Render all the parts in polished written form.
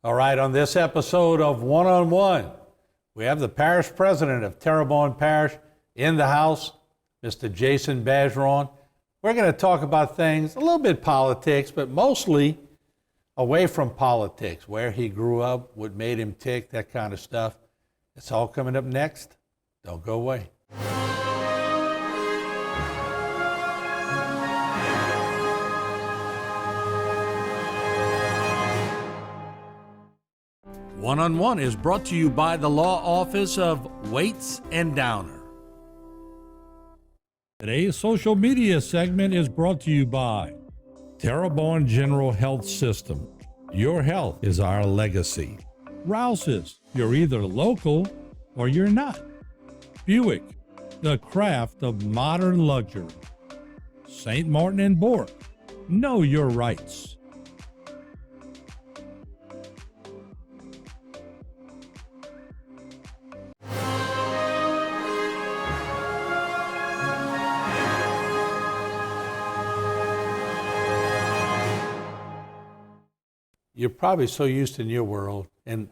All right, on this episode of One on One, we have the parish president of Terrebonne Parish in the house, Mr. Jason Bergeron. We're going to talk about things, a little bit politics, but mostly away from politics, where he grew up, what made him tick, that kind of stuff. It's all coming up next. Don't go away. One on One is brought to you by the law office of Waits and Downer. Today's social media segment is brought to you by Terrebonne General Health System. Your health is our legacy. Rouse's, you're either local or you're not. Buick, the craft of modern luxury. St. Martin and Bork, know your rights. You're probably so used in your world, and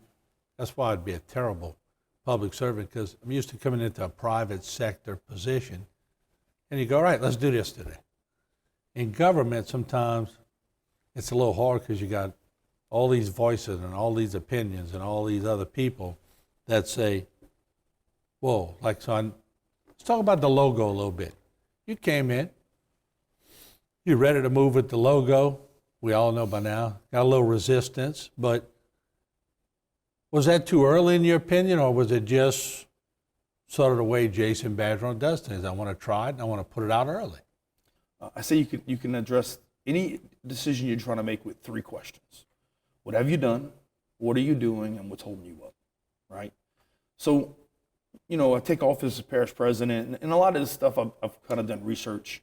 that's why I'd be a terrible public servant, because I'm used to coming into a private sector position, and you go, all right, let's do this today. In government, sometimes it's a little hard because you got all these voices and all these opinions and all these other people that say, whoa, let's talk about the logo a little bit. You came in, you're ready to move with the logo. We all know by now, got a little resistance, but was that too early in your opinion, or was it just sort of the way Jason Bergeron does things? I want to try it and I want to put it out early. I say you can address any decision you're trying to make with three questions. What have you done? What are you doing? And what's holding you up, right? So, I take office as parish president, and a lot of this stuff I've kind of done research.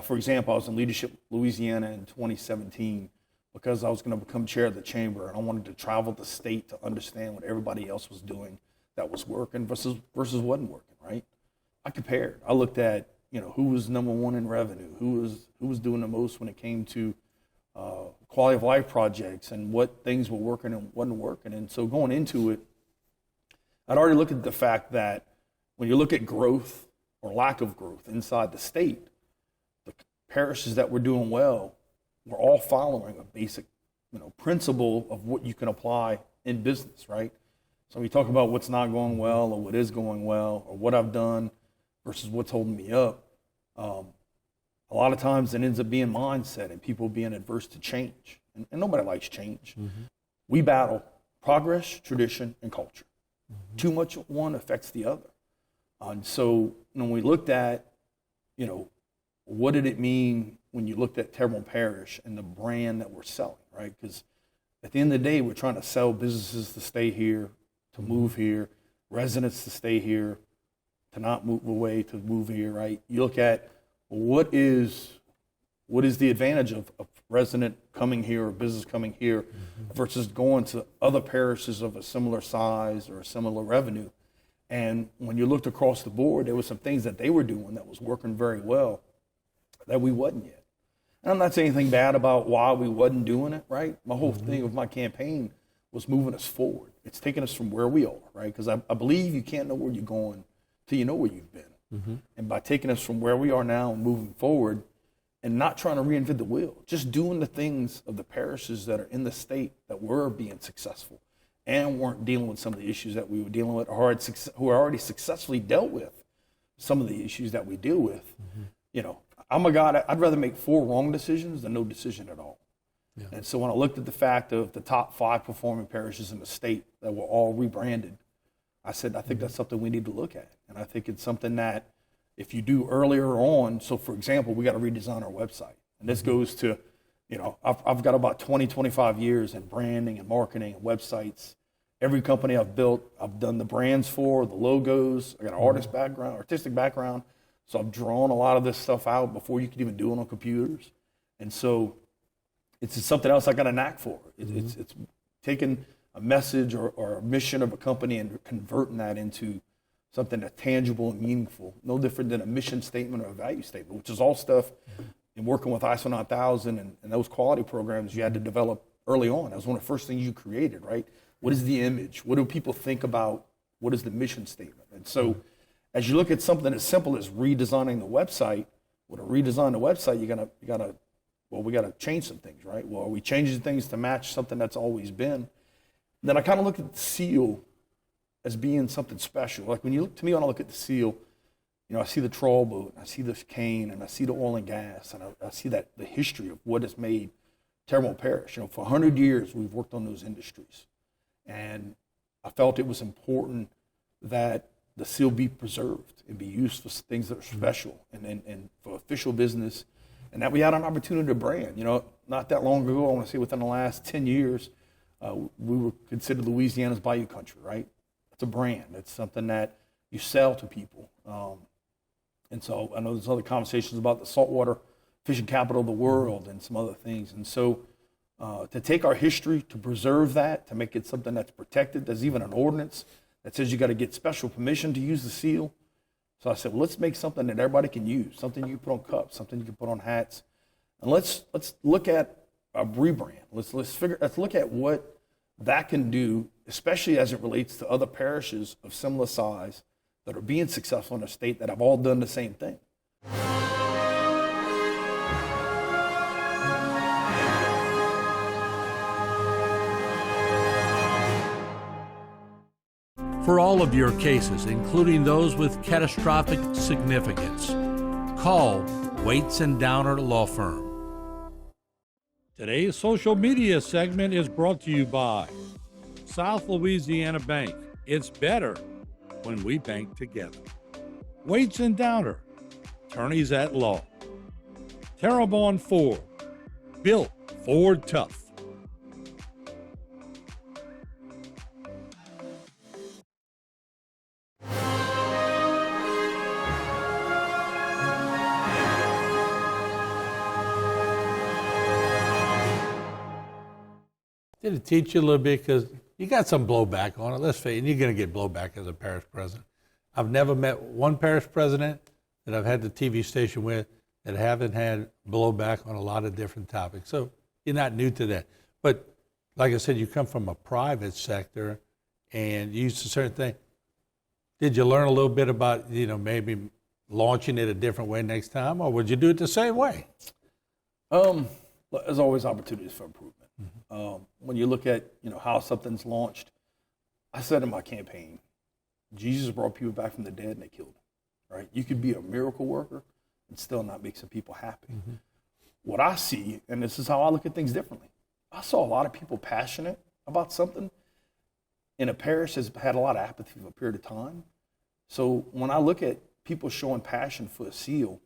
For example, I was in leadership Louisiana in 2017 because I was going to become chair of the chamber, and I wanted to travel the state to understand what everybody else was doing that was working versus wasn't working, right? I compared. I looked at, who was number one in revenue, who was doing the most when it came to quality of life projects, and what things were working and wasn't working. And so going into it, I'd already looked at the fact that when you look at growth or lack of growth inside the state, parishes that were doing well were all following a basic, principle of what you can apply in business, right? So we talk about what's not going well or what is going well or what I've done versus what's holding me up. A lot of times it ends up being mindset and people being adverse to change. And nobody likes change. Mm-hmm. We battle progress, tradition, and culture. Mm-hmm. Too much of one affects the other. And so when we looked at, what did it mean when you looked at Terrebonne Parish and the brand that we're selling, right? Because at the end of the day, we're trying to sell businesses to stay here, to move here, residents to stay here, to not move away, to move here, right? You look at what is the advantage of a resident coming here or business coming here versus going to other parishes of a similar size or a similar revenue. And when you looked across the board, there were some things that they were doing that was working very well that we wasn't yet. And I'm not saying anything bad about why we wasn't doing it, right? My whole thing of my campaign was moving us forward. It's taking us from where we are, right? Because I believe you can't know where you're going till you know where you've been. Mm-hmm. And by taking us from where we are now and moving forward and not trying to reinvent the wheel, just doing the things of the parishes that are in the state that were being successful and weren't dealing with some of the issues that we were dealing with or who are already successfully dealt with some of the issues that we deal with. Mm-hmm. I'm a guy, I'd rather make 4 wrong decisions than no decision at all. Yeah. And so when I looked at the fact of the top 5 performing parishes in the state that were all rebranded, I said, I think that's something we need to look at. And I think it's something that if you do earlier on, so for example, we got to redesign our website. And this goes to, I've got about 20, 25 years in branding and marketing and websites. Every company I've built, I've done the brands for, the logos. I got an artistic background. So I've drawn a lot of this stuff out before you could even do it on computers. And so it's something else I got a knack for. It's taking a message or a mission of a company and converting that into something that's tangible and meaningful. No different than a mission statement or a value statement, which is all stuff in working with ISO 9000 and those quality programs you had to develop early on. That was one of the first things you created, right? What is the image? What do people think about? What is the mission statement? And so as you look at something as simple as redesigning the website, well, to redesign the website, we got to change some things, right? Well, are we changing things to match something that's always been? Then I kind of look at the seal as being something special. Like when I look at the seal, I see the trawl boat, I see the cane, and I see the oil and gas, and I see the history of what has made Terrebonne Parish. For 100 years, we've worked on those industries. And I felt it was important that the seal be preserved and be used for things that are special and for official business, and that we had an opportunity to brand. Not that long ago, I want to say within the last 10 years, we were considered Louisiana's Bayou Country, right? It's a brand. It's something that you sell to people. And so I know there's other conversations about the saltwater fishing capital of the world and some other things. And so to take our history, to preserve that, to make it something that's protected, there's even an ordinance that says you got to get special permission to use the seal. So I said, well, let's make something that everybody can use, something you can put on cups, something you can put on hats. And let's look at a rebrand. Let's look at what that can do, especially as it relates to other parishes of similar size that are being successful in a state that have all done the same thing. For all of your cases, including those with catastrophic significance, call Waits and Downer Law Firm. Today's social media segment is brought to you by South Louisiana Bank. It's better when we bank together. Waits and Downer, attorneys at law. Terrebonne Ford, built Ford tough. Did it teach you a little bit? Because you got some blowback on it. Let's face it, you're going to get blowback as a parish president. I've never met one parish president that I've had the TV station with that haven't had blowback on a lot of different topics. So you're not new to that. But like I said, you come from a private sector and you used to certain things. Did you learn a little bit about, maybe launching it a different way next time, or would you do it the same way? There's always opportunities for improvement. When you look at how something's launched, I said in my campaign, Jesus brought people back from the dead and they killed them, right? You could be a miracle worker and still not make some people happy. What I see, and this is how I look at things differently, I saw a lot of people passionate about something, and a parish has had a lot of apathy for a period of time. So when I look at people showing passion for a seal,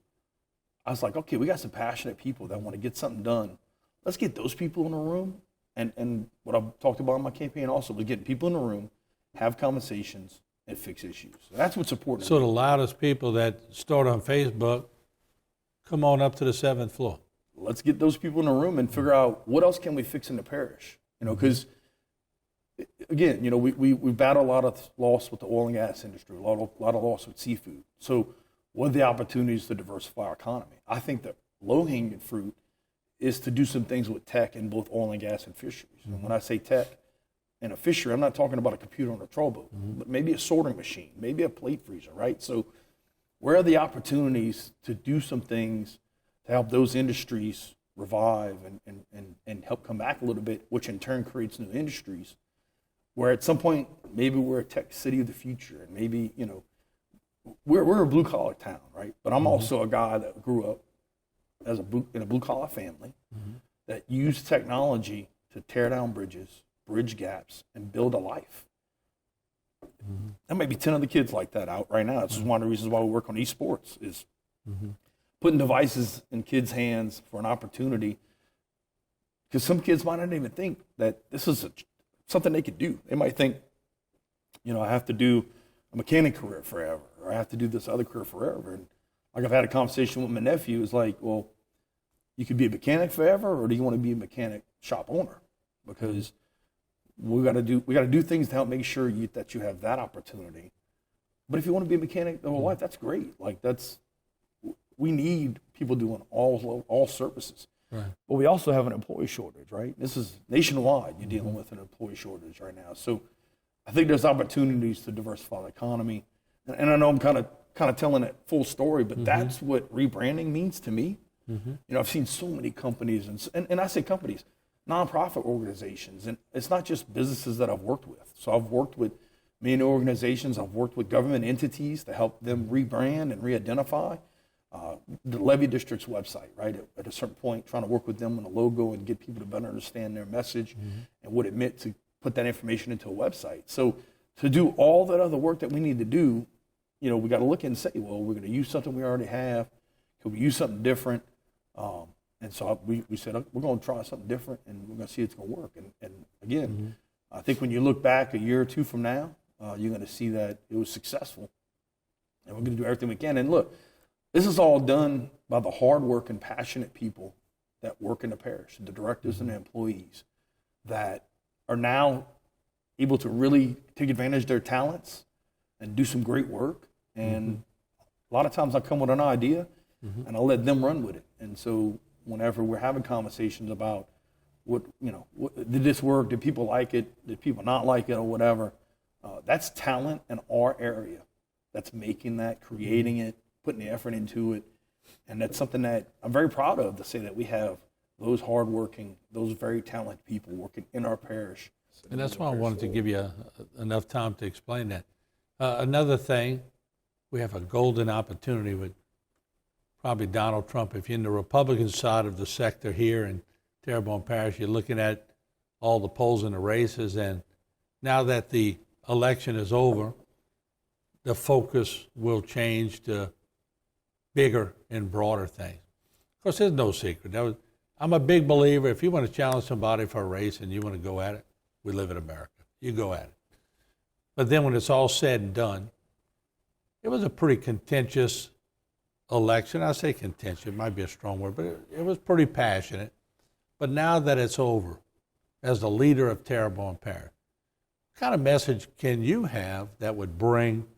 I was like, okay, we got some passionate people that want to get something done. Let's get those people in the room. And what I've talked about in my campaign also was getting people in the room, have conversations, and fix issues. That's what's important. So the loudest people that start on Facebook, come on up to the 7th floor. Let's get those people in the room and figure out what else can we fix in the parish. Because again, we battle a lot of loss with the oil and gas industry, a lot of loss with seafood. So what are the opportunities to diversify our economy? I think the low-hanging fruit is to do some things with tech in both oil and gas and fisheries. And when I say tech in a fishery, I'm not talking about a computer on a trawl boat, but maybe a sorting machine, maybe a plate freezer, right? So where are the opportunities to do some things to help those industries revive and help come back a little bit, which in turn creates new industries, where at some point, maybe we're a tech city of the future, and maybe, we're a blue-collar town, right? But I'm also a guy that grew up in a blue-collar family that used technology to tear down bridges, bridge gaps, and build a life. There may be 10 other kids like that out right now. This is one of the reasons why we work on esports, is putting devices in kids' hands for an opportunity, because some kids might not even think that this is something they could do. They might think, I have to do a mechanic career forever, or I have to do this other career forever. And like I've had a conversation with my nephew, it's like, well, you could be a mechanic forever, or do you want to be a mechanic shop owner? Because we got to do things to help make sure that you have that opportunity. But if you want to be a mechanic the whole life, that's great. We need people doing all services. Right. But we also have an employee shortage, right? This is nationwide. You're dealing with an employee shortage right now. So I think there's opportunities to diversify the economy. And I know I'm kind of telling it full story, but that's what rebranding means to me. You know, I've seen so many companies, and I say companies, nonprofit organizations, and it's not just businesses that I've worked with. So I've worked with many organizations. I've worked with government entities to help them rebrand and re-identify. The Levy District's website, right? At a certain point, trying to work with them on the logo and get people to better understand their message and what it meant to put that information into a website. So to do all that other work that we need to do, you know, we got to look and say, well, we're going to use something we already have. Could we use something different? And so we said, we're going to try something different, and we're going to see it's going to work. And again, I think when you look back a year or two from now, you're going to see that it was successful, and we're going to do everything we can. And look, this is all done by the hard work and passionate people that work in the parish, the directors and the employees that are now able to really take advantage of their talents and do some great work. And a lot of times I come with an idea and I let them run with it. And so whenever we're having conversations about did this work? Did people like it? Did people not like it or whatever? That's talent in our area that's making that, creating it, putting the effort into it. And that's something that I'm very proud of, to say that we have those hardworking, those very talented people working in our parish. And that's why I wanted to give you enough time to explain that. Another thing, we have a golden opportunity with probably Donald Trump. If you're in the Republican side of the sector here in Terrebonne Parish, you're looking at all the polls and the races, and now that the election is over, the focus will change to bigger and broader things. Of course, there's no secret. I'm a big believer, if you want to challenge somebody for a race and you want to go at it, we live in America. You go at it. But then when it's all said and done, it was a pretty contentious election. I say contentious, it might be a strong word, but it was pretty passionate. But now that it's over, as the leader of Terrebonne Parish, what kind of message can you have that would bring,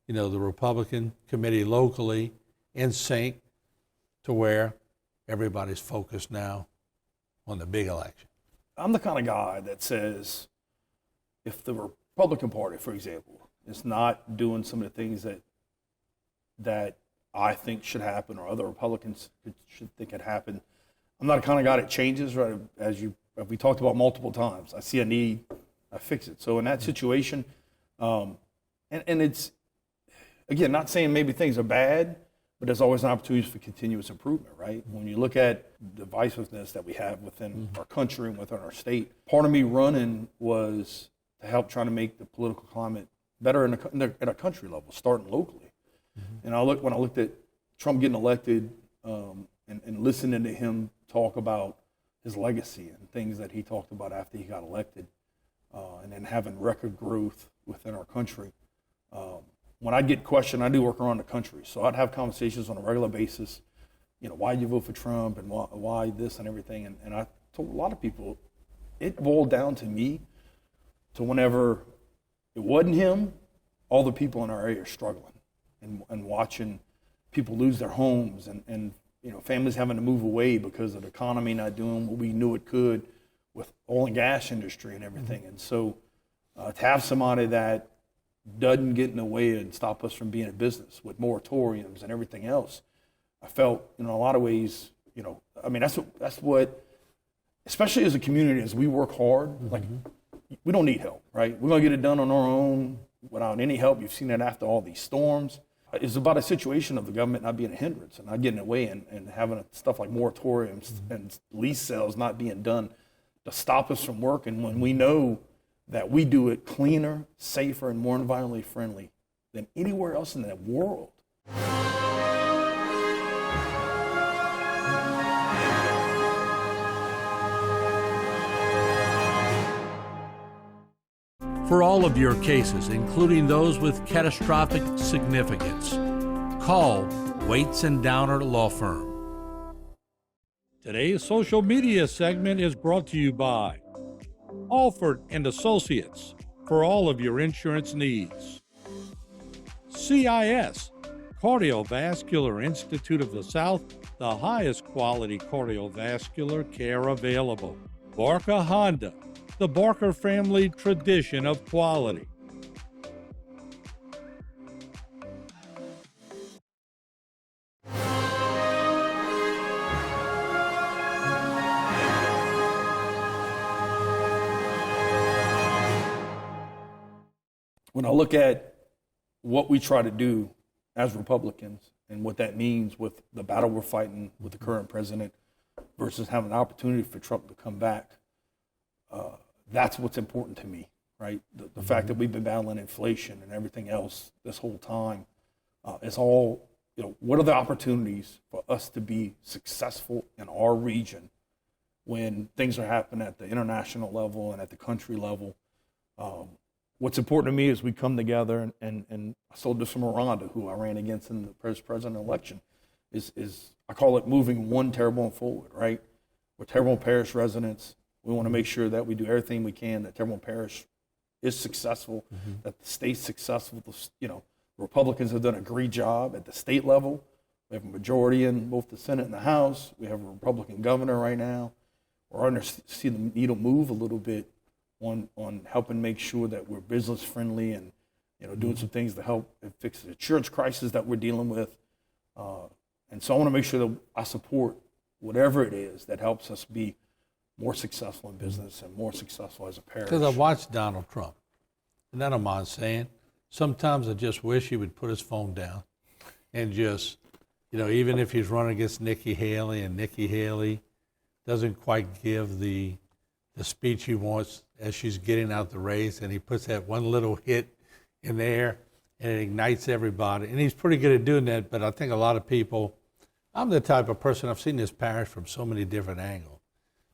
the Republican committee locally in sync to where everybody's focused now on the big election? I'm the kind of guy that says, if the Republican Party, for example, is not doing some of the things that I think should happen, or other Republicans should think it happened, I'm not the kind of guy that changes, right? As we talked about multiple times. I see a need, I fix it. So in that situation, and it's, again, not saying maybe things are bad, but there's always an opportunity for continuous improvement, right? When you look at the divisiveness that we have within our country and within our state, part of me running was to help trying to make the political climate better at a country level, starting locally. And when I looked at Trump getting elected and listening to him talk about his legacy and things that he talked about after he got elected, and then having record growth within our country. When I get questioned, I do work around the country. So I'd have conversations on a regular basis, why you vote for Trump and why this and everything. And I told a lot of people, it boiled down to me, to whenever it wasn't him, all the people in our area are struggling and watching people lose their homes and families having to move away because of the economy not doing what we knew it could with oil and gas industry and everything. And so to have somebody that doesn't get in the way and stop us from being in business with moratoriums and everything else, I felt, in a lot of ways, that's what, especially as a community, as we work hard, like, we don't need help, right? We're going to get it done on our own without any help. You've seen that after all these storms. It's about a situation of the government not being a hindrance and not getting in the way and having stuff like moratoriums and lease sales not being done to stop us from working, when we know that we do it cleaner, safer, and more environmentally friendly than anywhere else in the world. For all of your cases, including those with catastrophic significance, call Waits and Downer Law Firm. Today's social media segment is brought to you by Alford and Associates for all of your insurance needs. CIS, Cardiovascular Institute of the South, the highest quality cardiovascular care available. Barker Honda, the Barker family tradition of quality. When I look at what we try to do as Republicans and what that means with the battle we're fighting with the current president versus having an opportunity for Trump to come back, that's what's important to me, right? The fact that we've been battling inflation and everything else this whole time is all, what are the opportunities for us to be successful in our region when things are happening at the international level and at the country level? What's important to me is we come together, and I told this from Rhonda, who I ran against in the president election, is I call it moving one Terrebonne forward, right? We're Terrebonne Parish residents. We want to make sure that we do everything we can that Terrebonne Parish is successful, that the state's successful. Republicans have done a great job at the state level. We have a majority in both the Senate and the House. We have a Republican governor right now. We're starting to see the needle move a little bit on helping make sure that we're business friendly and doing some things to help fix the insurance crisis that we're dealing with. And so I want to make sure that I support whatever it is that helps us be more successful in business and more successful as a parish. Because I watched Donald Trump, and I don't mind saying, sometimes I just wish he would put his phone down and just, even if he's running against Nikki Haley and Nikki Haley doesn't quite give the speech he wants as she's getting out the race, and he puts that one little hit in there and it ignites everybody. And he's pretty good at doing that, but I think a lot of people, I'm the type of person, I've seen this parish from so many different angles.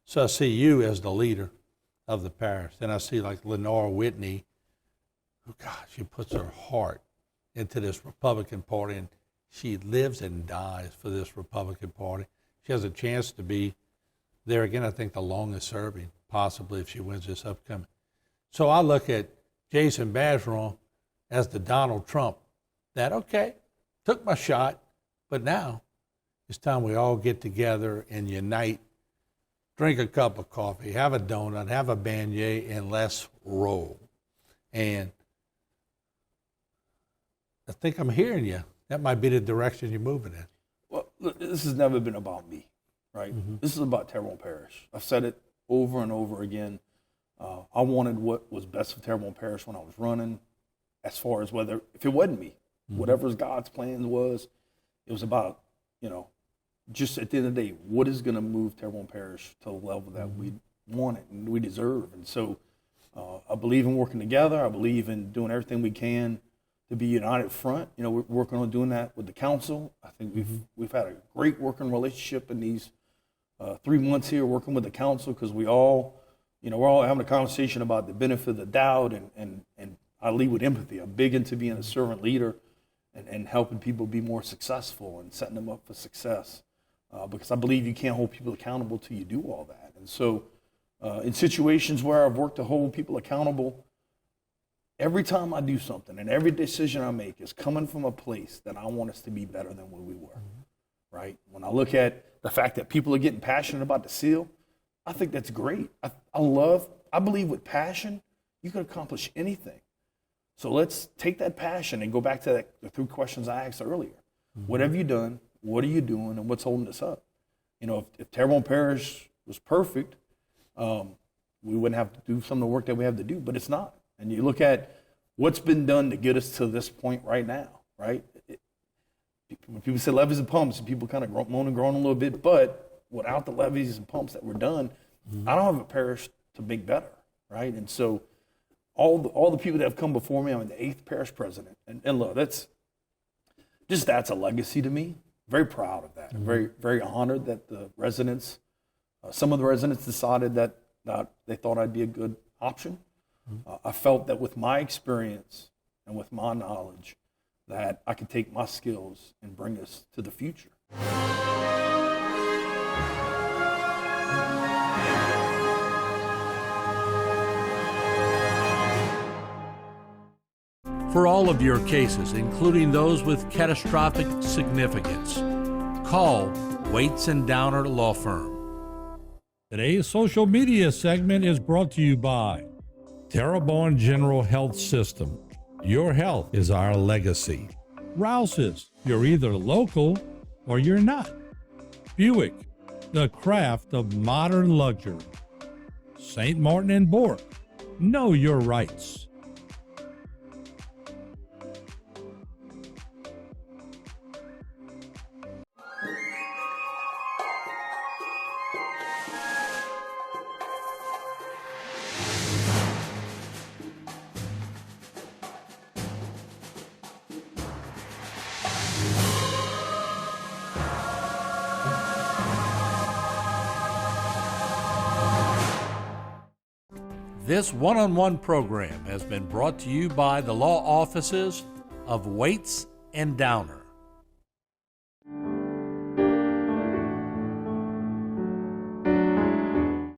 So I see you as the leader of the parish. Then I see like Lenore Whitney, who, God, she puts her heart into this Republican Party, and she lives and dies for this Republican Party. She has a chance to be there again, I think the longest serving, possibly if she wins this upcoming. So I look at Jason Bergeron as the Donald Trump that, okay, took my shot, but now it's time we all get together and unite, drink a cup of coffee, have a donut, have a beignet, and let's roll. And I think I'm hearing you. That might be the direction you're moving in. Well, look, this has never been about me, right? This is about Terrebonne Parish. I've said it over and over again. I wanted what was best for Terrebonne Parish when I was running, as far as if it wasn't me, whatever God's plan was, it was about, just at the end of the day, what is going to move Terrebonne Parish to the level that we want it and we deserve. And so I believe in working together. I believe in doing everything we can to be united front. We're working on doing that with the council. I think we've had a great working relationship in these 3 months here working with the council, because we're all having a conversation about the benefit of the doubt, and I lead with empathy. I'm big into being a servant leader and helping people be more successful and setting them up for success, because I believe you can't hold people accountable till you do all that. And so in situations where I've worked to hold people accountable, every time I do something and every decision I make is coming from a place that I want us to be better than where we were, right? When I look at the fact that people are getting passionate about the seal, I think that's great. I believe with passion, you can accomplish anything. So let's take that passion and go back to the 3 questions I asked earlier. What have you done? What are you doing? And what's holding us up? If Terrebonne Parish was perfect, we wouldn't have to do some of the work that we have to do, but it's not. And you look at what's been done to get us to this point right now, right? When people say levees and pumps, people kind of moan and groan a little bit, but without the levees and pumps that were done, I don't have a parish to make better, right? And so all the people that have come before me, I'm the 8th parish president. And look, that's a legacy to me. Very proud of that. I'm very, very honored that the residents, some of the residents decided that they thought I'd be a good option. I felt that with my experience and with my knowledge that I could take my skills and bring us to the future. For all of your cases, including those with catastrophic significance, call Waits and Downer Law Firm. Today's social media segment is brought to you by Terrebonne General Health System. Your health is our legacy. Rouse's, you're either local or you're not. Buick, the craft of modern luxury. St. Martin and Bork, know your rights. This one-on-one program has been brought to you by the law offices of Waits and Downer.